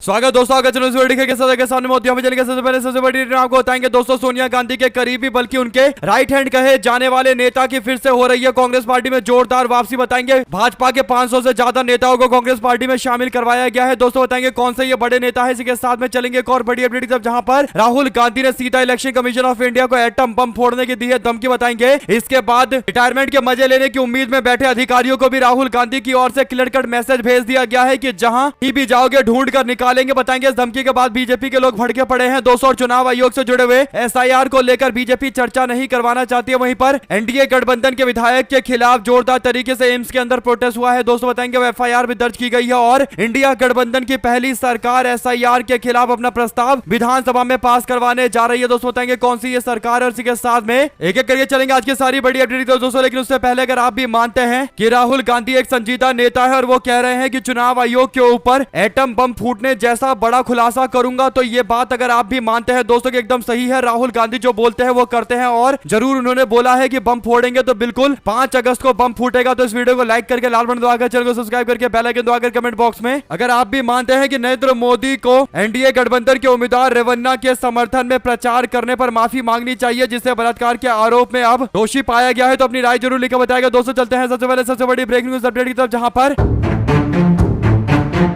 स्वागत दोस्तों, अगर चलो के सामने मोदी में चलेंगे। सबसे पहले सबसे बड़ी आपको बताएंगे दोस्तों, सोनिया गांधी के करीबी बल्कि उनके राइट हैंड कहे जाने वाले नेता की फिर से हो रही है कांग्रेस पार्टी में जोरदार वापसी। बताएंगे भाजपा के 500 से ज्यादा नेताओं को कांग्रेस पार्टी में शामिल करवाया गया है। दोस्तों बताएंगे कौन से ये बड़े नेता है, इसी के साथ में चलेंगे एक और बड़ी अपडेट जहां पर राहुल गांधी ने सीधा इलेक्शन कमीशन ऑफ इंडिया को एटम बम फोड़ने की दी है धमकी। बताएंगे इसके बाद रिटायरमेंट के मजे लेने की उम्मीद में बैठे अधिकारियों को भी राहुल गांधी की ओर से क्लियर कट मैसेज भेज दिया गया है कि जहां भी जाओगे ढूंढ कर निकालेंगे। बताएंगे धमकी के बाद बीजेपी के लोग भड़के पड़े हैं दोस्तों, और चुनाव आयोग से जुड़े हुए एसआईआर को लेकर बीजेपी चर्चा नहीं करवाना चाहती है। वहीं पर एनडीए गठबंधन के विधायक के खिलाफ जोरदार तरीके से एम्स के अंदर प्रोटेस्ट हुआ है। दोस्तों बताएंगे एफआईआर भी दर्ज की गई है और इंडिया गठबंधन की पहली सरकार एसआईआर के खिलाफ अपना प्रस्ताव विधानसभा में पास करवाने जा रही है। दोस्तों बताएंगे कौन सी ये सरकार और इसी के साथ में एक एक करके चलेंगे आज की सारी बड़ी अपडेट दोस्तों। लेकिन उससे पहले अगर आप भी मानते हैं कि राहुल गांधी एक संजीदा नेता है और वो कह रहे हैं कि चुनाव आयोग के ऊपर एटम बम फूटने जैसा बड़ा खुलासा करूंगा, तो ये बात अगर आप भी मानते हैं दोस्तों कि एकदम सही है। राहुल गांधी जो बोलते हैं वो करते हैं और जरूर उन्होंने बोला है कि बम फोड़ेंगे तो बिल्कुल 5 अगस्त को बम फूटेगा। तो इस वीडियो को लाइक करके लाल बटन दबाकर चैनल को सब्सक्राइब करके बेल आइकन दबाकर कमेंट बॉक्स में अगर आप भी मानते हैं कि नरेंद्र मोदी को एनडीए गठबंधन के उम्मीदवार रेवन्ना के समर्थन में प्रचार करने पर माफी मांगनी चाहिए जिसे बलात्कार के आरोप में अब दोषी पाया गया है, तो अपनी राय जरूर लिखकर बताएगा। दोस्तों चलते हैं सबसे पहले सबसे बड़ी ब्रेकिंग न्यूज अपडेट की तरफ, जहां पर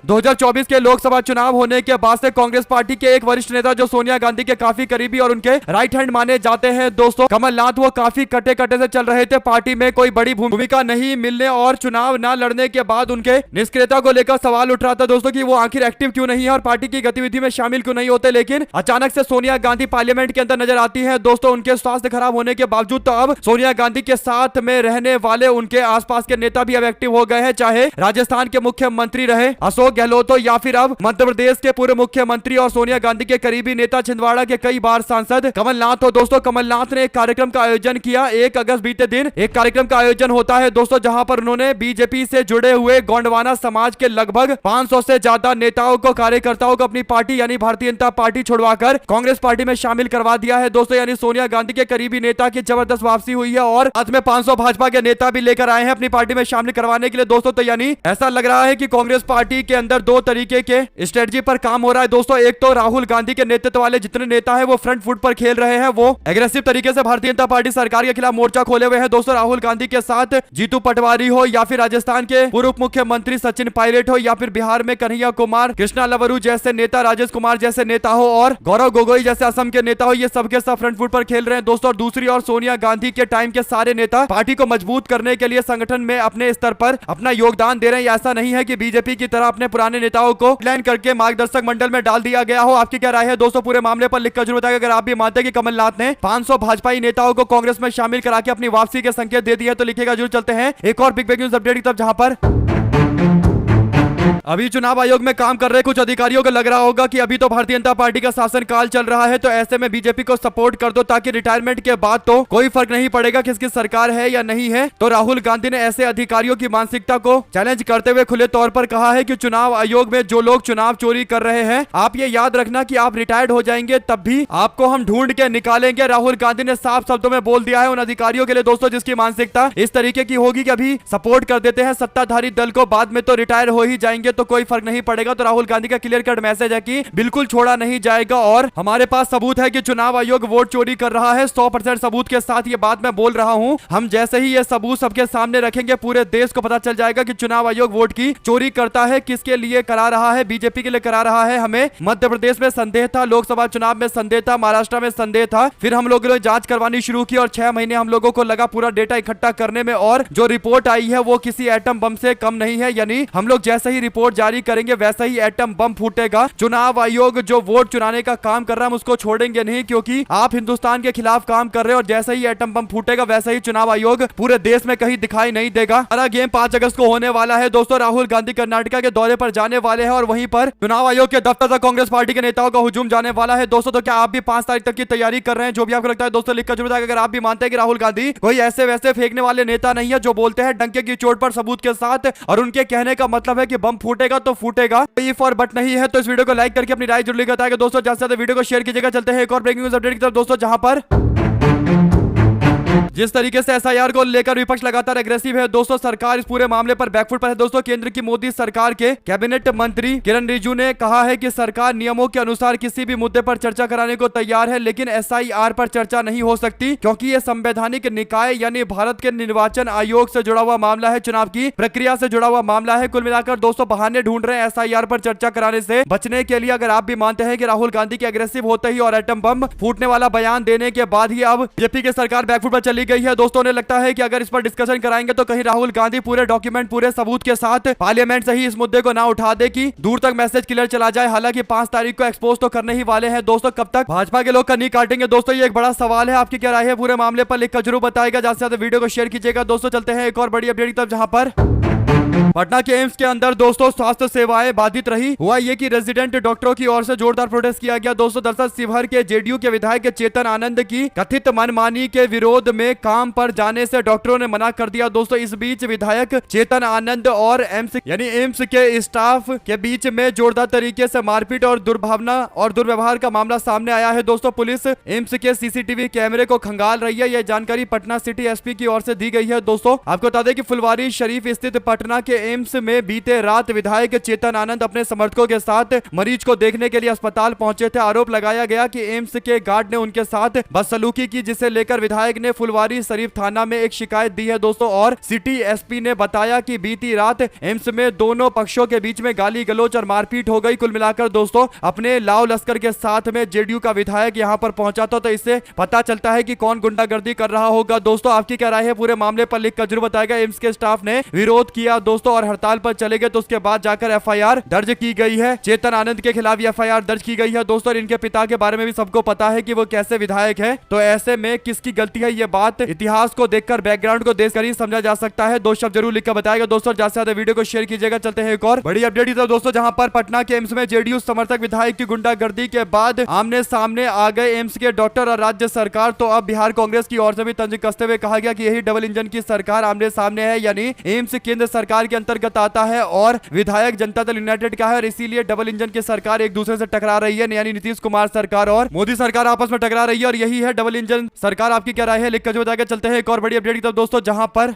2024 के लोकसभा चुनाव होने के बाद से कांग्रेस पार्टी के एक वरिष्ठ नेता जो सोनिया गांधी के काफी करीबी और उनके राइट हैंड माने जाते हैं दोस्तों, कमलनाथ, वो काफी कटे कटे से चल रहे थे। पार्टी में कोई बड़ी भूमिका नहीं मिलने और चुनाव न लड़ने के बाद उनके निष्क्रियता को लेकर सवाल उठ रहा था दोस्तों कि वो आखिर एक्टिव क्यों नहीं है और पार्टी की गतिविधि में शामिल क्यों नहीं होते। लेकिन अचानक से सोनिया गांधी पार्लियामेंट के अंदर नजर आती है दोस्तों। उनके स्वास्थ्य खराब होने के बावजूद तो अब सोनिया गांधी के साथ में रहने वाले उनके आसपास के नेता भी अब एक्टिव हो गए हैं, चाहे राजस्थान के मुख्यमंत्री रहे अशोक गहलोत हो या फिर अब मध्य प्रदेश के पूर्व मुख्यमंत्री और सोनिया गांधी के करीबी नेता छिंदवाड़ा के कई बार सांसद कमलनाथ हो। दोस्तों कमलनाथ ने एक कार्यक्रम का आयोजन किया 1 अगस्त बीते दिन। एक कार्यक्रम का आयोजन होता है दोस्तों जहां पर उन्होंने बीजेपी से जुड़े हुए गोंडवाना समाज के लगभग 500 से ज्यादा नेताओं को, कार्यकर्ताओं को अपनी पार्टी यानी भारतीय जनता पार्टी छुड़वाकर कांग्रेस पार्टी में शामिल करवा दिया है दोस्तों। यानी सोनिया गांधी के करीबी नेता की जबरदस्त वापसी हुई है और साथ में 500 भाजपा के नेता भी लेकर आए हैं अपनी पार्टी में शामिल करवाने के लिए दोस्तों। तो यानी ऐसा लग रहा है कि कांग्रेस पार्टी के अंदर 2 तरीके के स्ट्रेटजी पर काम हो रहा है दोस्तों। एक तो राहुल गांधी के नेतृत्व वाले जितने नेता हैं वो फ्रंट फुट पर खेल रहे हैं, वो एग्रेसिव तरीके से भारतीय जनता पार्टी सरकार के खिलाफ मोर्चा खोले हुए हैं दोस्तों। राहुल गांधी के साथ जीतू पटवारी हो या फिर राजस्थान के पूर्व मुख्यमंत्री सचिन पायलट हो या फिर बिहार में कन्हैया कुमार, कृष्णा लवरू जैसे नेता, राजेश कुमार जैसे नेता हो और गौरव गोगोई जैसे असम के नेता हो, ये सबके सब फ्रंट फुट पर खेल रहे हैं दोस्तों। और दूसरी ओर सोनिया गांधी के टाइम के सारे नेता पार्टी को मजबूत करने के लिए संगठन में अपने स्तर पर अपना योगदान दे रहे हैं। ऐसा नहीं है कि बीजेपी की तरह अपने पुराने नेताओं को प्लान करके मार्गदर्शक मंडल में डाल दिया गया हो। आपकी क्या राय है दोस्तों पूरे मामले पर लिखकर जरूर बताइए। अगर आप भी मानते हैं कि कमलनाथ ने 500 भाजपाई नेताओं को कांग्रेस में शामिल करा के अपनी वापसी के संकेत दे दिए है तो लिखिएगा जरूर। चलते हैं एक और बिग न्यूज अपडेट की तरफ, जहां पर अभी चुनाव आयोग में काम कर रहे कुछ अधिकारियों को लग रहा होगा कि अभी तो भारतीय जनता पार्टी का शासन काल चल रहा है, तो ऐसे में बीजेपी को सपोर्ट कर दो ताकि रिटायरमेंट के बाद तो कोई फर्क नहीं पड़ेगा किसकी सरकार है या नहीं है। तो राहुल गांधी ने ऐसे अधिकारियों की मानसिकता को चैलेंज करते हुए खुले तौर पर कहा है कि चुनाव आयोग में जो लोग चुनाव चोरी कर रहे हैं, आप ये याद रखना कि आप रिटायर्ड हो जाएंगे तब भी आपको हम ढूंढ के निकालेंगे। राहुल गांधी ने साफ शब्दों में बोल दिया है उन अधिकारियों के लिए दोस्तों जिसकी मानसिकता इस तरीके की होगी कि अभी सपोर्ट कर देते हैं सत्ताधारी दल को, बाद में तो रिटायर हो ही जाएंगे तो कोई फर्क नहीं पड़ेगा। तो राहुल गांधी का क्लियर कट मैसेज है कि बिल्कुल छोड़ा नहीं जाएगा और हमारे पास सबूत है कि चुनाव आयोग वोट चोरी कर रहा है। 100% सबूत के साथ ये बात मैं बोल रहा हूं। हम जैसे ही ये सबूत सबके सामने रखेंगे पूरे देश को पता चल जाएगा कि चुनाव आयोग वोट की चोरी करता है, किसके लिए करा रहा है, बीजेपी के लिए करा रहा है। हमें मध्य प्रदेश में संदेह था, लोकसभा चुनाव में संदेह था, महाराष्ट्र में संदेह था, फिर हम लोगों ने जांच करवानी शुरू की और 6 महीने हम लोगों को लगा पूरा डेटा इकट्ठा करने में और जो रिपोर्ट आई है वो किसी एटम बम से कम नहीं है। यानी हम लोग जैसे ही रिपोर्ट जारी करेंगे वैसे ही एटम बम फूटेगा। चुनाव आयोग जो वोट चुराने का काम कर रहा है हम उसको छोड़ेंगे नहीं, क्योंकि आप हिंदुस्तान के खिलाफ काम कर रहे हो और जैसे ही एटम बम फूटेगा वैसे ही चुनाव आयोग पूरे देश में कहीं दिखाई नहीं देगा। हमारा गेम 5 अगस्त को होने वाला है दोस्तों। राहुल गांधी कर्नाटका के दौरे पर जाने वाले हैं और वहीं पर चुनाव आयोग के दफ्तर तक कांग्रेस पार्टी के नेताओं का हुजूम जाने वाला है दोस्तों। तो क्या आप भी 5 तारीख तक की तैयारी कर रहे हैं? जो भी आपको लगता है दोस्तों लिखकर जरूर बताइए। अगर आप भी मानते हैं कि राहुल गांधी कोई ऐसे वैसे फेंकने वाले नेता नहीं है जो बोलते हैं डंके की चोट पर सबूत के साथ और उनके कहने का मतलब है कि बम फूटेगा तो फूटेगा, इफ और बट नहीं है, तो इस वीडियो को लाइक करके अपनी राय जरूर बताएगा दोस्तों। ज्यादा से ज्यादा वीडियो को शेयर कीजिएगा। चलते हैं एक और ब्रेकिंग न्यूज अपडेट की तरफ दोस्तों, जहां पर जिस तरीके से एसआईआर को लेकर विपक्ष लगातार एग्रेसिव है दोस्तों, सरकार इस पूरे मामले पर बैकफुट पर है दोस्तों। केंद्र की मोदी सरकार के कैबिनेट मंत्री किरण रिजिजू ने कहा है कि सरकार नियमों के अनुसार किसी भी मुद्दे पर चर्चा कराने को तैयार है, लेकिन एसआईआर पर चर्चा नहीं हो सकती क्योंकि यह संवैधानिक निकाय यानी भारत के निर्वाचन आयोग से जुड़ा हुआ मामला है, चुनाव की प्रक्रिया से जुड़ा हुआ मामला है। कुल मिलाकर दोस्तों बहाने ढूंढ रहे हैं एसआईआर पर चर्चा कराने से बचने के लिए। अगर आप भी मानते हैं कि राहुल गांधी के एग्रेसिव होते ही और एटम बम फूटने वाला बयान देने के बाद ही अब बीजेपी की सरकार बैकफुट पर चली गई है दोस्तों, उन्हें लगता है कि अगर इस पर डिस्कशन कराएंगे तो कहीं राहुल गांधी पूरे डॉक्यूमेंट पूरे सबूत के साथ पार्लियामेंट से ही इस मुद्दे को ना उठा दे कि दूर तक मैसेज क्लियर चला जाए। हालांकि 5 तारीख को एक्सपोज तो करने ही वाले हैं दोस्तों, कब तक भाजपा के लोग कन्नी काटेंगे दोस्तों, ये एक बड़ा सवाल है। आपकी क्या राय है पूरे मामले पर लिखकर जरूर बताएगा। ज्यादा से ज्यादा वीडियो को शेयर कीजिएगा दोस्तों। चलते हैं एक और बड़ी अपडेट की तरफ, जहां पर पटना के एम्स के अंदर दोस्तों स्वास्थ्य सेवाएं बाधित रही। हुआ ये कि रेजिडेंट डॉक्टरों की ओर से जोरदार प्रोटेस्ट किया गया दोस्तों। दरअसल शिवहर के जेडीयू के विधायक चेतन आनंद की कथित मनमानी के विरोध में काम पर जाने से डॉक्टरों ने मना कर दिया दोस्तों। इस बीच विधायक चेतन आनंद और एम्स के स्टाफ के बीच में जोरदार तरीके से मारपीट और दुर्भावना और दुर्व्यवहार का मामला सामने आया है दोस्तों। पुलिस एम्स के सीसीटीवी कैमरे को खंगाल रही है। यह जानकारी पटना सिटी एसपी की ओर से दी गई है दोस्तों। आपको बता दें कि फुलवारी शरीफ स्थित पटना के एम्स में बीते रात विधायक चेतन आनंद अपने समर्थकों के साथ मरीज को देखने के लिए अस्पताल पहुंचे थे। आरोप लगाया गया कि एम्स के गार्ड ने उनके साथ बदसलूकी की, जिसे लेकर विधायक ने फुलवारी शरीफ थाना में एक शिकायत दी है दोस्तों। और सिटी एसपी ने बताया कि बीती रात एम्स में दोनों पक्षों के बीच में गाली गलौज और मारपीट हो गई। कुल मिलाकर दोस्तों अपने लाव लश्कर के साथ में जेडीयू का विधायक यहां पर पहुंचा था, तो इससे पता चलता है कि कौन गुंडागर्दी कर रहा होगा दोस्तों। आपकी क्या राय है पूरे मामले पर लिखकर जरूर बताएगा। एम्स के स्टाफ ने विरोध किया दोस्तों और हड़ताल पर चले गए, तो उसके बाद जाकर एफआईआर दर्ज की गई है। चेतन आनंद के खिलाफ एफआईआर दर्ज की गई है दोस्तों। इनके पिता के बारे में भी सबको पता है कि वो कैसे विधायक है, तो ऐसे में किसकी गलती है ये बात इतिहास को देखकर बैकग्राउंड को देखकर ही समझा जा सकता है। 2 शब्द जरूर लिखकर बताएगा दोस्तों। ज्यादा से ज्यादा वीडियो को शेयर कीजिएगा। चलते हैं एक और बड़ी अपडेट था दोस्तों, जहां पर पटना के एम्स में जेडीयू समर्थक विधायक की गुंडागर्दी के बाद आमने सामने आ गए एम्स के डॉक्टर और राज्य सरकार। तो अब बिहार कांग्रेस की ओर से भी तंज कसते हुए कहा गया कि यही डबल इंजन की सरकार आमने सामने है, यानी एम्स केंद्र सरकार के अंतर्गत आता है और विधायक जनता दल यूनाइटेड का है, और इसीलिए डबल इंजन की सरकार एक दूसरे से टकरा रही है, यानी नीतीश कुमार सरकार और मोदी सरकार आपस में टकरा रही है, और यही है डबल इंजन सरकार। आपकी क्या राय है लिखकर जो बताएगा। चलते हैं एक और बड़ी अपडेट की तरफ दोस्तों, जहां पर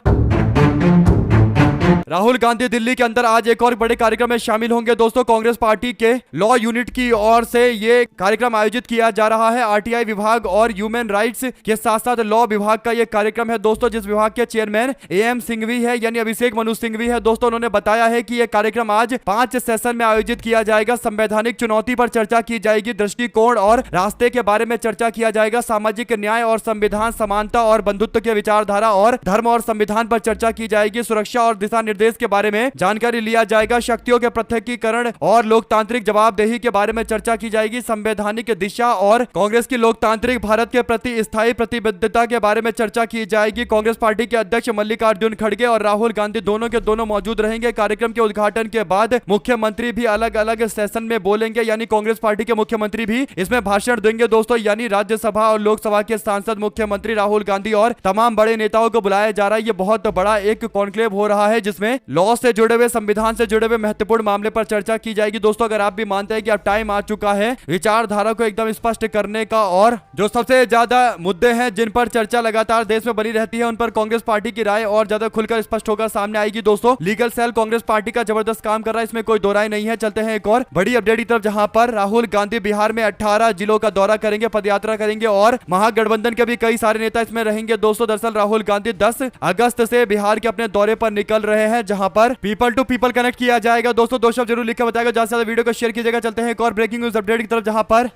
राहुल गांधी दिल्ली के अंदर आज एक और बड़े कार्यक्रम में शामिल होंगे दोस्तों। कांग्रेस पार्टी के लॉ यूनिट की ओर से ये कार्यक्रम आयोजित किया जा रहा है। आरटीआई विभाग और ह्यूमन राइट्स के साथ साथ लॉ विभाग का ये कार्यक्रम है दोस्तों, जिस विभाग के चेयरमैन एएम सिंघवी है, यानी अभिषेक मनु सिंघवी है दोस्तों। उन्होंने बताया है कि यह कार्यक्रम आज 5 सेशन में आयोजित किया जाएगा। संवैधानिक चुनौती पर चर्चा की जाएगी, दृष्टिकोण और रास्ते के बारे में चर्चा किया जाएगा, सामाजिक न्याय और संविधान, समानता और बंधुत्व के विचारधारा और धर्म और संविधान पर चर्चा की जाएगी, सुरक्षा और दिशा निर्देश के बारे में जानकारी लिया जाएगा, शक्तियों के पृथकीकरण और लोकतांत्रिक जवाबदेही के बारे में चर्चा की जाएगी, संवैधानिक दिशा और कांग्रेस की लोकतांत्रिक भारत के प्रति स्थायी प्रतिबद्धता के बारे में चर्चा की जाएगी। कांग्रेस पार्टी के अध्यक्ष मल्लिकार्जुन खड़गे और राहुल गांधी दोनों के दोनों मौजूद रहेंगे। कार्यक्रम के उद्घाटन के बाद मुख्यमंत्री भी अलग अलग सेशन में बोलेंगे, यानी कांग्रेस पार्टी के मुख्यमंत्री भी इसमें भाषण देंगे दोस्तों, यानी राज्यसभा और लोकसभा के सांसद, मुख्यमंत्री, राहुल गांधी और तमाम बड़े नेताओं को बुलाया जा रहा है। ये बहुत बड़ा एक कॉन्क्लेव हो रहा है, जिसमें लॉ से जुड़े हुए, संविधान से जुड़े हुए महत्वपूर्ण मामले पर चर्चा की जाएगी दोस्तों। अगर आप भी मानते हैं कि अब टाइम आ चुका है विचारधारा को एकदम स्पष्ट करने का, और जो सबसे ज्यादा मुद्दे हैं जिन पर चर्चा लगातार देश में बनी रहती है, उन पर कांग्रेस पार्टी की राय और ज्यादा खुलकर स्पष्ट होकर सामने आएगी दोस्तों। लीगल सेल कांग्रेस पार्टी का जबरदस्त काम कर रहा है, इसमें कोई दो राय नहीं है। चलते हैं एक और बड़ी अपडेट की तरफ, जहां पर राहुल गांधी बिहार में 18 जिलों का दौरा करेंगे, पदयात्रा करेंगे और महागठबंधन के भी कई सारे नेता इसमें रहेंगे दोस्तों। दरअसल राहुल गांधी 10 अगस्त से बिहार के अपने दौरे पर निकल रहे हैं, जहां पर पीपल टू पीपल कनेक्ट किया जाएगा दोस्तों। 2 शब्द जरूर लिखकर बताएगा, ज्यादा से ज्यादा वीडियो को शेयर कीजिएगा। चलते हैं एक और ब्रेकिंग न्यूज अपडेट की तरफ, जहां पर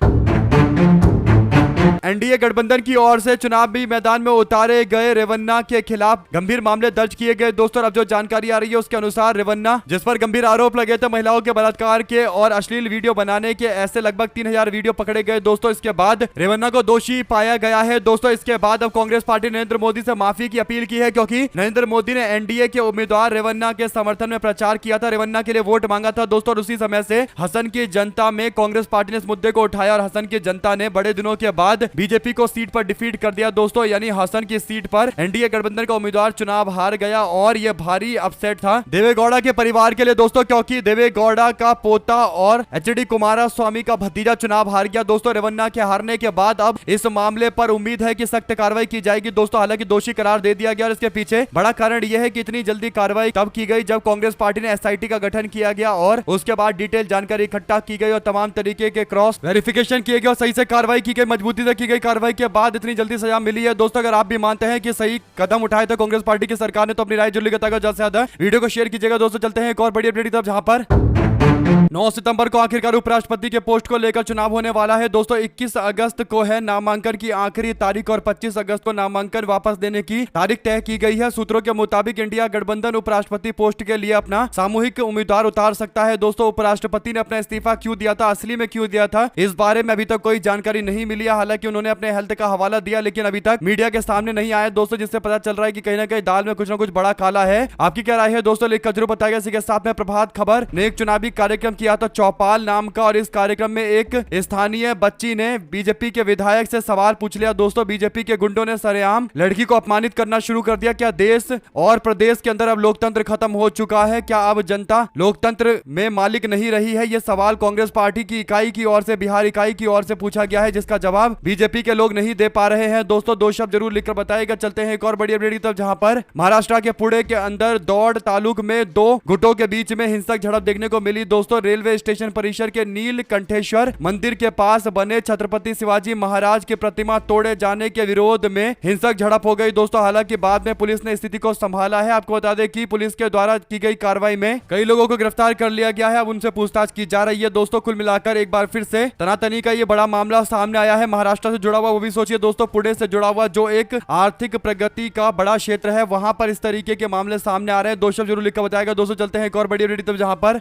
एनडीए गठबंधन की ओर से चुनावी मैदान में उतारे गए रेवन्ना के खिलाफ गंभीर मामले दर्ज किए गए दोस्तों। अब जो जानकारी आ रही है उसके अनुसार रेवन्ना, जिस पर गंभीर आरोप लगे थे महिलाओं के बलात्कार के और अश्लील वीडियो बनाने के, ऐसे लगभग 3000 वीडियो पकड़े गए दोस्तों। इसके बाद रेवन्ना को दोषी पाया गया है दोस्तों। इसके बाद अब कांग्रेस पार्टी नरेंद्र मोदी से माफी की अपील की है, क्योंकि नरेंद्र मोदी ने एनडीए के उम्मीदवार रेवन्ना के समर्थन में प्रचार किया था, रेवन्ना के लिए वोट मांगा था दोस्तों। और उसी समय से हसन की जनता में कांग्रेस पार्टी ने इस मुद्दे को उठाया और हसन की जनता ने बड़े दिनों के बाद बाद बीजेपी को सीट पर डिफीट कर दिया दोस्तों, यानी हसन की सीट पर एनडीए गठबंधन का उम्मीदवार चुनाव हार गया और यह भारी अपसेट था देवेगौड़ा के परिवार के लिए दोस्तों, क्योंकि देवेगौड़ा का पोता और एचडी कुमारस्वामी का भतीजा चुनाव हार गया दोस्तों। रेवन्ना के हारने के बाद अब इस मामले पर उम्मीद है कि सख्त कार्रवाई की जाएगी दोस्तों। हालांकि दोषी करार दे दिया गया और इसके पीछे बड़ा कारण यह है कि इतनी जल्दी कार्रवाई तब की गई जब कांग्रेस पार्टी ने एसआईटी का गठन किया गया और उसके बाद डिटेल जानकारी इकट्ठा की गई और तमाम तरीके के क्रॉस वेरिफिकेशन किए गए और सही से कार्रवाई की गई, मजबूती से की गई कार्रवाई के बाद इतनी जल्दी सजा मिली है दोस्तों। अगर आप भी मानते हैं कि सही कदम उठाए थे कांग्रेस पार्टी की सरकार ने तो अपनी राय जरूर बताएगा, ज्यादा से ज्यादा वीडियो को शेयर कीजिएगा दोस्तों। चलते हैं एक और बड़ी अपडेट तब, जहां पर 9 सितंबर को आखिरकार उपराष्ट्रपति के पोस्ट को लेकर चुनाव होने वाला है दोस्तों। 21 अगस्त को है नामांकन की आखिरी तारीख और 25 अगस्त को नामांकन वापस देने की तारीख तय की गई है। सूत्रों के मुताबिक इंडिया गठबंधन उपराष्ट्रपति पोस्ट के लिए अपना सामूहिक उम्मीदवार उतार सकता है दोस्तों। उपराष्ट्रपति ने अपना इस्तीफा क्यों दिया था, असली में क्यों दिया था, इस बारे में अभी तक कोई जानकारी नहीं मिली है। हालांकि उन्होंने अपने हेल्थ का हवाला दिया लेकिन अभी तक मीडिया के सामने नहीं आया दोस्तों, जिससे पता चल रहा है कि कहीं ना कहीं दाल में कुछ ना कुछ बड़ा काला है। आपकी क्या राय है दोस्तों, लिख कर जरूर बताइएगा। इसी के साथ में प्रभात खबर ने एक चुनावी कार्यक्रम किया था चौपाल नाम का, और इस कार्यक्रम में एक स्थानीय बच्ची ने बीजेपी के विधायक से सवाल पूछ लिया दोस्तों। बीजेपी के गुंडों ने सरेआम लड़की को अपमानित करना शुरू कर दिया। क्या देश और प्रदेश के अंदर अब लोकतंत्र खत्म हो चुका है? क्या अब जनता लोकतंत्र में मालिक नहीं रही है? यह सवाल कांग्रेस पार्टी की इकाई की ओर से, बिहार इकाई की ओर से पूछा गया है, जिसका जवाब बीजेपी के लोग नहीं दे पा रहे हैं दोस्तों। 2 शब्द जरूर लिखकर बताएगा। चलते हैं एक और बड़ी अपडेट तब, जहां पर महाराष्ट्र के पुणे के अंदर दौड़ तालुक में 2 गुटों के बीच में हिंसक झड़प देखने को मिली दोस्तों। रेलवे स्टेशन परिसर के नीलकंठेश्वर मंदिर के पास बने छत्रपति शिवाजी महाराज की प्रतिमा तोड़े जाने के विरोध में हिंसक झड़प हो गई दोस्तों। हालांकि बाद में पुलिस ने स्थिति को संभाला है। आपको बता दें कि पुलिस के द्वारा की गई कार्रवाई में कई लोगों को गिरफ्तार कर लिया गया है। अब उनसे पूछताछ की जा रही है दोस्तों। कुल मिलाकर एक बार फिर से तनातनी का ये बड़ा मामला सामने आया है महाराष्ट्र से जुड़ा हुआ, वो भी सोचिए दोस्तों पुणे से जुड़ा हुआ, जो एक आर्थिक प्रगति का बड़ा क्षेत्र है, वहां पर इस तरीके के मामले सामने आ रहे हैं। 2 शब्द जरूर लिखकर बताएगा दोस्तों। चलते हैं एक और बड़ी अपडेट तब, जहां पर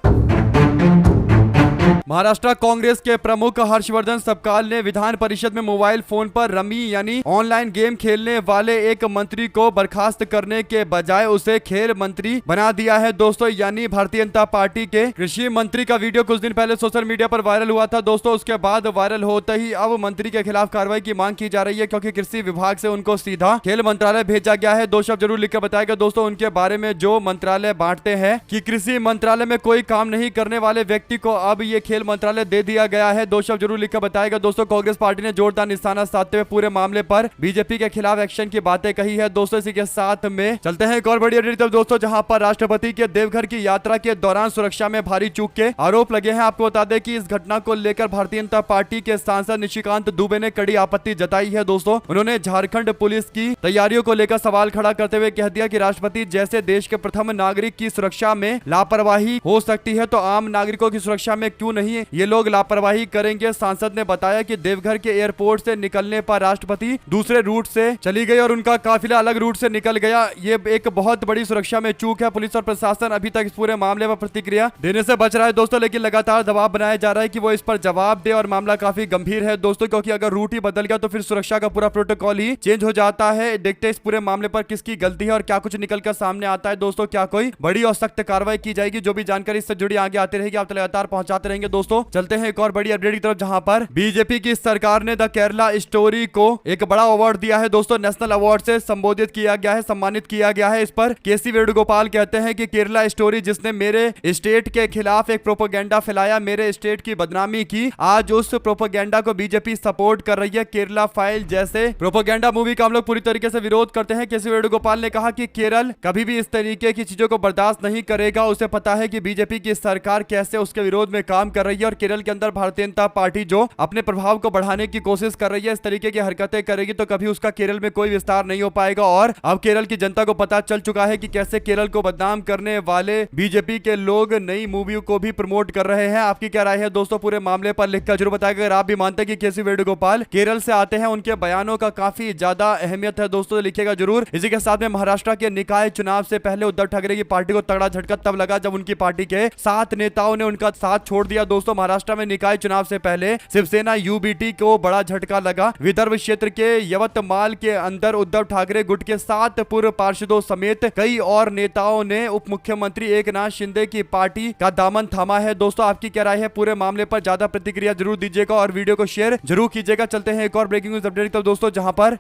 महाराष्ट्र कांग्रेस के प्रमुख हर्षवर्धन सबकाल ने विधान परिषद में मोबाइल फोन पर रमी यानी ऑनलाइन गेम खेलने वाले एक मंत्री को बर्खास्त करने के बजाय उसे खेल मंत्री बना दिया है दोस्तों। यानी भारतीय जनता पार्टी के कृषि मंत्री का वीडियो कुछ दिन पहले सोशल मीडिया पर वायरल हुआ था दोस्तों। उसके बाद वायरल होते ही अब मंत्री के खिलाफ कार्रवाई की मांग की जा रही है, क्योंकि कृषि विभाग से उनको सीधा खेल मंत्रालय भेजा गया है। 2 शब्द जरूर लिखकर बताएगा दोस्तों उनके बारे में, जो मंत्रालय बांटते हैं कि कृषि मंत्रालय में कोई काम नहीं करने वाले व्यक्ति को अब ये खेल मंत्रालय दे दिया गया है। 2 शब्द जरूर लिखकर बताएगा दोस्तों। कांग्रेस पार्टी ने जोरदार निशाना साधते हुए पूरे मामले पर बीजेपी के खिलाफ एक्शन की बातें कही है दोस्तों। इसी के साथ में चलते हैं एक और बड़ी अपडेट दोस्तों, जहां पर राष्ट्रपति के देवघर की यात्रा के दौरान सुरक्षा में भारी चूक के आरोप लगे हैं। आपको बता दें कि इस घटना को लेकर भारतीय जनता पार्टी के सांसद निशिकांत दुबे ने कड़ी आपत्ति जताई है दोस्तों। उन्होंने झारखंड पुलिस की तैयारियों को लेकर सवाल खड़ा करते हुए कह दिया कि राष्ट्रपति जैसे देश के प्रथम नागरिक की सुरक्षा में लापरवाही हो सकती है तो आम नागरिकों की सुरक्षा में क्यों नहीं ये लोग लापरवाही करेंगे। सांसद ने बताया कि देवघर के एयरपोर्ट से निकलने पर राष्ट्रपति दूसरे रूट से चली गई और उनका काफिला अलग रूट से निकल गया। ये एक बहुत बड़ी सुरक्षा में चूक है। पुलिस और प्रशासन अभी तक इस पूरे मामले पर प्रतिक्रिया देने से बच रहा है दोस्तों, लेकिन लगातार दबाव बनाया जा रहा है कि वो इस पर जवाब दे और मामला काफी गंभीर है दोस्तों, क्योंकि अगर रूट ही बदल गया तो फिर सुरक्षा का पूरा प्रोटोकॉल ही चेंज हो जाता है। देखते हैं इस पूरे मामले पर किसकी गलती है और क्या कुछ निकलकर सामने आता है दोस्तों। क्या कोई बड़ी और सख्त कार्रवाई की जाएगी? जो भी जानकारी इससे जुड़ी आगे आती रहेगी आप लगातार पहुंचाते रहेंगे दोस्तों। चलते हैं एक और बड़ी अपडेट की तरफ, जहां पर बीजेपी की सरकार ने द केरला स्टोरी को एक बड़ा अवार्ड दिया है दोस्तों। नेशनल अवार्ड से संबोधित किया गया है, सम्मानित किया गया है। इस पर केसी वेणुगोपाल कहते हैं कि केरला स्टोरी जिसने मेरे स्टेट के खिलाफ एक प्रोपेगेंडा फैलाया, मेरे स्टेट की बदनामी की, आज उस प्रोपेगेंडा को बीजेपी सपोर्ट कर रही है। केरला फाइल जैसे प्रोपेगेंडा मूवी का हम लोग पूरी तरीके से विरोध करते हैं। केसी वेणुगोपाल ने कहा कि केरल कभी भी इस तरीके की चीजों को बर्दाश्त नहीं करेगा। उसे पता है कि बीजेपी की सरकार कैसे उसके विरोध में काम कर रही है और केरल के अंदर भारतीय जनता पार्टी जो अपने प्रभाव को बढ़ाने की कोशिश कर रही है, इस तरीके की हरकतें करेगी तो कभी उसका केरल में कोई विस्तार नहीं हो पाएगा। और अब केरल की जनता को पता चल चुका है कि कैसे केरल को बदनाम करने वाले बीजेपी के लोग नई मूवी को भी प्रमोट कर रहे हैं। आपकी क्या राय है दोस्तों पूरे मामले पर लिखकर जरूर बताएगा। अगर आप भी मानते हैं कि केसी वेणुगोपाल केरल से आते हैं, उनके बयानों का काफी ज्यादा अहमियत है दोस्तों, तो लिखिएगा जरूर। इसी के साथ में महाराष्ट्र के निकाय चुनाव से पहले उद्धव ठाकरे की पार्टी को तगड़ा झटका तब लगा जब उनकी पार्टी के 7 नेताओं ने उनका साथ छोड़ दिया दोस्तों महाराष्ट्र में निकाय चुनाव से पहले शिवसेना यूबीटी को बड़ा झटका लगा। विदर्भ क्षेत्र के यवतमाल के अंदर उद्धव ठाकरे गुट के 7 पूर्व पार्षदों समेत कई और नेताओं ने उप मुख्यमंत्री एकनाथ शिंदे की पार्टी का दामन थामा है। दोस्तों आपकी क्या राय है पूरे मामले पर? ज्यादा प्रतिक्रिया जरूर दीजिएगा और वीडियो को शेयर जरूर कीजिएगा। चलते हैं एक और ब्रेकिंग न्यूज अपडेट तो दोस्तों, जहां पर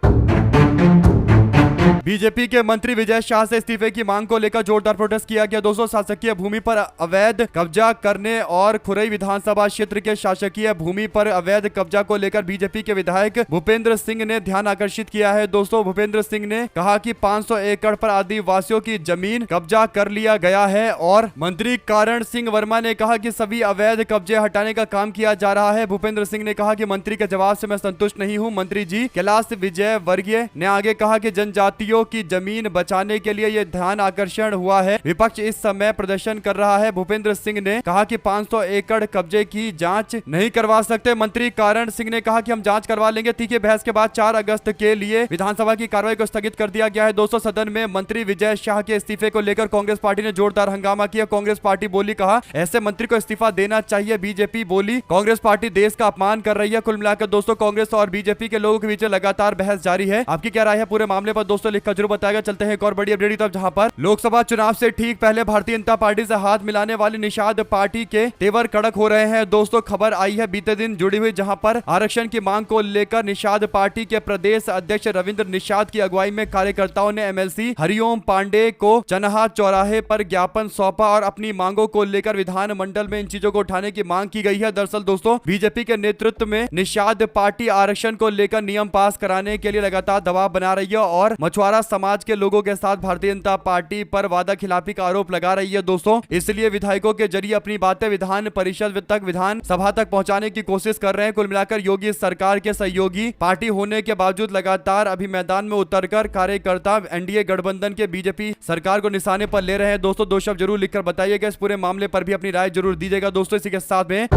बीजेपी के मंत्री विजय शाह से इस्तीफे की मांग को लेकर जोरदार प्रोटेस्ट किया गया। दोस्तों शासकीय भूमि पर अवैध कब्जा करने और खुरई विधानसभा क्षेत्र के शासकीय भूमि पर अवैध कब्जा को लेकर बीजेपी के विधायक भूपेंद्र सिंह ने ध्यान आकर्षित किया है। दोस्तों भूपेंद्र सिंह ने कहा कि 500 एकड़ पर आदिवासियों की जमीन कब्जा कर लिया गया है और मंत्री कारण सिंह वर्मा ने कहा कि सभी अवैध कब्जे हटाने का काम किया जा रहा है। भूपेंद्र सिंह ने कहा कि मंत्री के जवाब से मैं संतुष्ट नहीं हूं। मंत्री जी कैलाश विजय वर्गीय ने आगे कहा कि जनजातियों की जमीन बचाने के लिए यह ध्यान आकर्षण हुआ है। विपक्ष इस समय प्रदर्शन कर रहा है। भूपेंद्र सिंह ने कहा कि 500 एकड़ कब्जे की जांच नहीं करवा सकते। मंत्री कारण सिंह ने कहा कि हम जांच करवा लेंगे। तीखी बहस के बाद 4 अगस्त के लिए विधानसभा की कार्रवाई को स्थगित कर दिया गया है। दोस्तों सदन में मंत्री विजय शाह के इस्तीफे को लेकर कांग्रेस पार्टी ने जोरदार हंगामा किया। कांग्रेस पार्टी बोली, कहा ऐसे मंत्री को इस्तीफा देना चाहिए। बीजेपी बोली कांग्रेस पार्टी देश का अपमान कर रही है। कुल मिलाकर दोस्तों कांग्रेस और बीजेपी के लोगों के बीच लगातार बहस जारी है। आपकी क्या राय है पूरे मामले पर? दोस्तों लिखकर जरूर बताएगा। चलते हैं एक और बड़ी अपडेट तब, जहां पर लोकसभा चुनाव से ठीक पहले भारतीय जनता पार्टी से हाथ मिलाने वाली निषाद पार्टी के तेवर कड़क हो रहे हैं। दोस्तों खबर आई है बीते दिन जुड़ी हुई, जहां पर आरक्षण की मांग को लेकर निषाद पार्टी के प्रदेश अध्यक्ष रविंद्र निषाद की अगुवाई में कार्यकर्ताओं ने एमएलसी हरिओम पांडे को चनहा चौराहे पर ज्ञापन सौंपा और अपनी मांगों को लेकर विधानमंडल में इन चीजों को उठाने की मांग की गई है। दरअसल दोस्तों बीजेपी के नेतृत्व में निषाद पार्टी आरक्षण को लेकर नियम पास कराने के लिए लगातार दबाव बना रही है और मछुआरा समाज के लोगों के साथ भारतीय जनता पार्टी पर वादा खिलाफी का आरोप लगा रही है। दोस्तों इसलिए विधायकों के जरिए अपनी बातें विधान परिषद तक, विधान सभा तक पहुंचाने की कोशिश कर रहे हैं। कुल मिलाकर योगी सरकार के सहयोगी पार्टी होने के बावजूद लगातार अभी मैदान में उतरकर कार्यकर्ता एनडीए गठबंधन के बीजेपी सरकार को निशाने पर ले रहे हैं। दोस्तों 2 शब्द जरूर लिखकर बताइएगा। इस पूरे मामले पर भी अपनी राय जरूर दीजिएगा। दोस्तों इसी के साथ में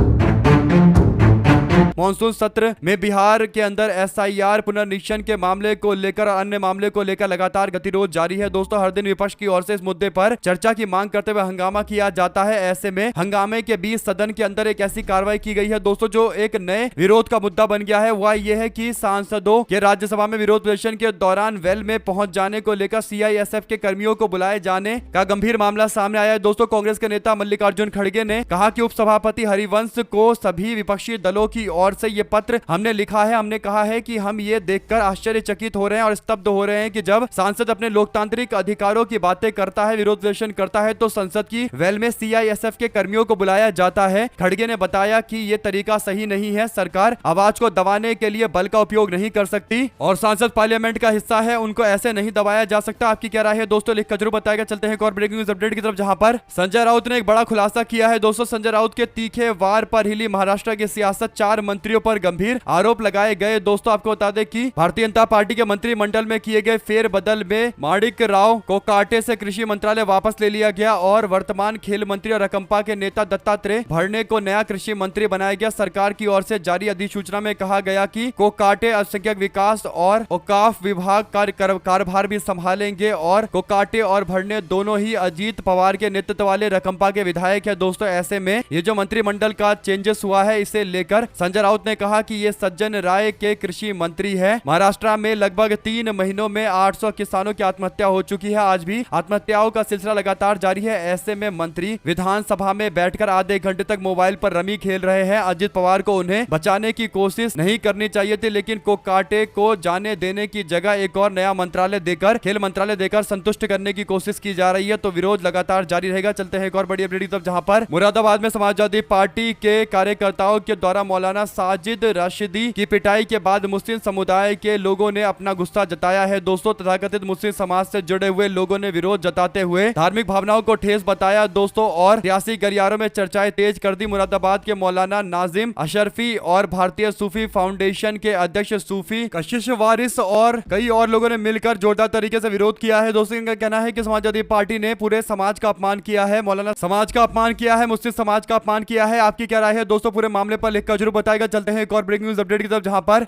मॉनसून सत्र में बिहार के अंदर एसआईआर पुनर्निरीक्षण के मामले को लेकर और अन्य मामले को लेकर लगातार गतिरोध जारी है। दोस्तों हर दिन विपक्ष की ओर से इस मुद्दे पर चर्चा की मांग करते हुए हंगामा किया जाता है। ऐसे में हंगामे के बीच सदन के अंदर एक ऐसी कार्रवाई की गई है दोस्तों जो एक नए विरोध का मुद्दा बन गया है। वह यह है कि सांसदों के राज्यसभा में विरोध प्रदर्शन के दौरान वेल में पहुंच जाने को लेकर सीआईएसएफ के कर्मियों को बुलाए जाने का गंभीर मामला सामने आया है। दोस्तों कांग्रेस के नेता मल्लिकार्जुन खड़गे ने कहा कि उपसभापति हरिवंश को सभी विपक्षी दलों की ओर से ये पत्र हमने लिखा है। हमने कहा है कि हम ये देखकर आश्चर्यचकित हो रहे हैं और स्तब्ध हो रहे हैं कि जब सांसद अपने लोकतांत्रिक अधिकारों की बातें करता है, विरोध प्रदर्शन करता है, तो संसद की वेल में सीआईएसएफ के कर्मियों को बुलाया जाता है। खड़गे ने बताया कि ये तरीका सही नहीं है। सरकार आवाज को दबाने के लिए बल का उपयोग नहीं कर सकती और सांसद पार्लियामेंट का हिस्सा है, उनको ऐसे नहीं दबाया जा सकता। आपकी क्या राय है दोस्तों? लिखकर जरूर बताएगा। चलते हैं एक और ब्रेकिंग न्यूज अपडेट की तरफ, जहां पर संजय राउत ने एक बड़ा खुलासा किया है। दोस्तों संजय राउत के तीखे वार पर हिली महाराष्ट्र की सियासत, 4 मंत्रियों पर गंभीर आरोप लगाए गए। दोस्तों आपको बता दें कि भारतीय जनता पार्टी के मंत्रिमंडल में किए गए फेरबदल में माणिक राव को काटे से कृषि मंत्रालय वापस ले लिया गया और वर्तमान खेल मंत्री और रकंपा के नेता दत्तात्रेय भरणे को नया कृषि मंत्री बनाया गया। सरकार की ओर से जारी अधिसूचना में कहा गया कि कोकाटे अल्पसंख्यक विकास और औकाफ विभाग का कार्यभार भी संभालेंगे और कोकाटे और भरणे दोनों ही अजीत पवार के नेतृत्व वाले रकंपा के विधायक है। दोस्तों ऐसे में ये जो मंत्रिमंडल का चेंजेस हुआ है, इसे लेकर संजय राउत ने कहा कि ये सज्जन राय के कृषि मंत्री है। महाराष्ट्र में लगभग 3 महीनों में 800 किसानों की आत्महत्या हो चुकी है। आज भी आत्महत्याओं का सिलसिला लगातार जारी है। ऐसे में मंत्री विधानसभा में बैठकर आधे घंटे तक मोबाइल पर रमी खेल रहे हैं। अजित पवार को उन्हें बचाने की कोशिश नहीं करनी चाहिए थी, लेकिन कोकाटे को जाने देने की जगह एक और नया मंत्रालय देकर, खेल मंत्रालय देकर संतुष्ट करने की कोशिश की जा रही है। तो विरोध लगातार जारी रहेगा। चलते हैं एक और बड़ी अपडेट, जहां पर मुरादाबाद में समाजवादी पार्टी के कार्यकर्ताओं के द्वारा मौलाना साजिद राशिदी की पिटाई के बाद मुस्लिम समुदाय के लोगों ने अपना गुस्सा जताया है। दोस्तों तथाकथित मुस्लिम समाज से जुड़े हुए लोगों ने विरोध जताते हुए धार्मिक भावनाओं को ठेस बताया दोस्तों और सियासी गलियारों में चर्चाएं तेज कर दी। मुरादाबाद के मौलाना नाजिम अशरफी और भारतीय सूफी फाउंडेशन के अध्यक्ष सूफी कशिश वारिस और कई और लोगों ने मिलकर जोरदार तरीके से विरोध किया है। दोस्तों इनका कहना है कि समाजवादी पार्टी ने पूरे समाज का अपमान किया है, मौलाना समाज का अपमान किया है, मुस्लिम समाज का अपमान किया है। आपकी क्या राय है दोस्तों? पूरे मामले पर लिखकर जरूर बताएगा। चलते हैं एक और ब्रेकिंग न्यूज अपडेट की तरफ, जहां पर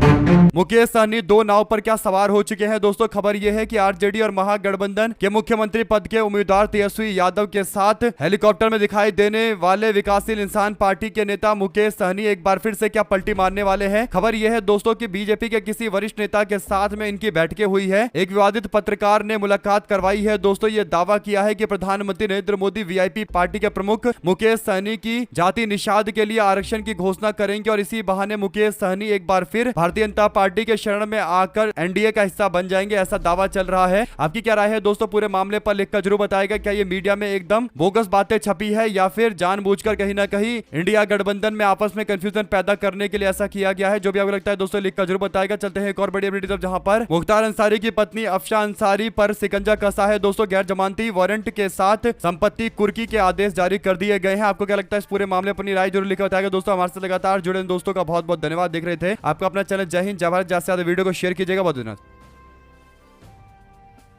मुकेश सहनी दो नाव पर क्या सवार हो चुके हैं दोस्तों। खबर यह है कि आरजेडी और महागठबंधन के मुख्यमंत्री पद के उम्मीदवार तेजस्वी यादव के साथ हेलीकॉप्टर में दिखाई देने वाले विकासशील इंसान पार्टी के नेता मुकेश सहनी एक बार फिर से क्या पलटी मारने वाले हैं। खबर यह है दोस्तों कि बीजेपी के किसी वरिष्ठ नेता के साथ में इनकी बैठकें हुई है। एक विवादित पत्रकार ने मुलाकात करवाई है दोस्तों। ये दावा किया है कि प्रधानमंत्री नरेंद्र मोदी वीआईपी पार्टी के प्रमुख मुकेश सहनी की जाति निषाद के लिए आरक्षण की घोषणा करेंगे और इसी बहाने मुकेश सहनी एक बार फिर भारतीय जनता पार्टी के शरण में आकर एनडीए का हिस्सा बन जाएंगे, ऐसा दावा चल रहा है। आपकी क्या राय है दोस्तों पूरे मामले पर लिखकर जरूर बताएगा। क्या ये मीडिया में एकदम बोगस बातें छपी है या फिर जानबूझकर कहीं ना कहीं इंडिया गठबंधन में आपस में कंफ्यूजन पैदा करने के लिए ऐसा किया गया है। जो भी आपको लगता है दोस्तों लिखकर जरूर बताएगा। चलते हैं एक और बड़ी अपडेट जहां पर मुख्तार अंसारी की पत्नी अफशा अंसारी पर शिकंजा कसा है दोस्तों। गैर जमानती वारंट के साथ संपत्ति कुर्की के आदेश जारी कर दिए गए हैं। आपको क्या लगता है इस पूरे मामले पर अपनी राय जरूर लिखकर बताएगा दोस्तों। हमारे साथ लगातार जुड़े दोस्तों का बहुत बहुत धन्यवाद। देख रहे थे आपका अपना चैनल जय हिंद जय भारत। ज्यादा से ज्यादा वीडियो को शेयर कीजिएगा। बहुत धन्यवाद।